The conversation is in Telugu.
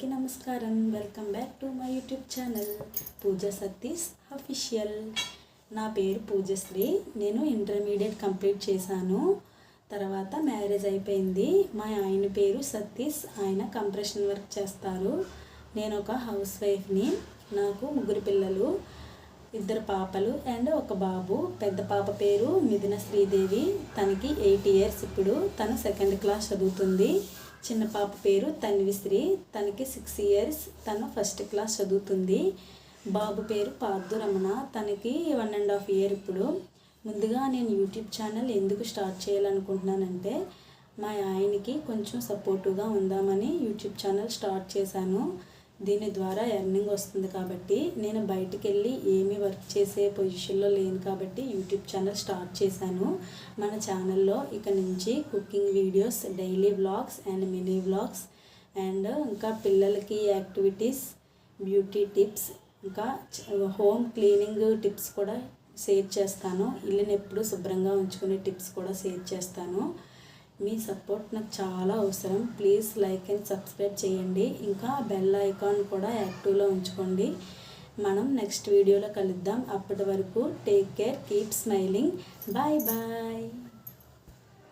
అందరికీ నమస్కారం. Welcome back to my YouTube channel Pooja Satish official. నా పేరు పూజశ్రీ. నేను ఇంటర్మీడియట్ కంప్లీట్ చేశాను. తర్వాత మ్యారేజ్ అయిపోయింది. మా ఆయన పేరు సతీష్. ఆయన కంప్రెషన్ వర్క్ చేస్తారు. నేను ఒక హౌస్ వైఫ్ని. నాకు 3 పిల్లలు, 2 పాపలు అండ్ 1 బాబు. పెద్ద పాప పేరు మిథున శ్రీదేవి. తనకి 8 ఇయర్స్. ఇప్పుడు తను 2nd క్లాస్ చదువుతుంది. చిన్న పాప పేరు తన్విశ్రీ. తనకి 6 ఇయర్స్. తను 1st క్లాస్ చదువుతుంది. బాబు పేరు పార్థురమణ. తనకి 1.5 ఇయర్. ఇప్పుడు ముందుగా నేను యూట్యూబ్ ఛానల్ ఎందుకు స్టార్ట్ చేయాలనుకుంటున్నానంటే, మా ఆయనకి కొంచెం సపోర్టివ్గా ఉందామని యూట్యూబ్ ఛానల్ స్టార్ట్ చేశాను. దీని ద్వారా ఎర్నింగ్ వస్తుంది కాబట్టి, నేను బయటికి వెళ్ళి ఏమీ వర్క్ చేసే పొజిషన్లో లేను కాబట్టి యూట్యూబ్ ఛానల్ స్టార్ట్ చేశాను. మన ఛానల్లో ఇక నుంచి cooking videos, daily vlogs and mini vlogs and ఇంకా పిల్లలకి యాక్టివిటీస్, బ్యూటీ టిప్స్, ఇంకా హోమ్ క్లీనింగ్ టిప్స్ కూడా షేర్ చేస్తాను. ఇల్లుని ఎప్పుడు శుభ్రంగా ఉంచుకునే టిప్స్ కూడా షేర్ చేస్తాను. మీ సపోర్ట్ నాకు చాలా అవసరం. ప్లీజ్ లైక్ అండ్ సబ్స్క్రైబ్ చేయండి. ఇంకా బెల్ ఐకాన్ కూడా యాక్టివ్లో ఉంచుకోండి. మనం నెక్స్ట్ వీడియోలో కలుద్దాం. అప్పటి వరకు take care, keep smiling. Bye bye.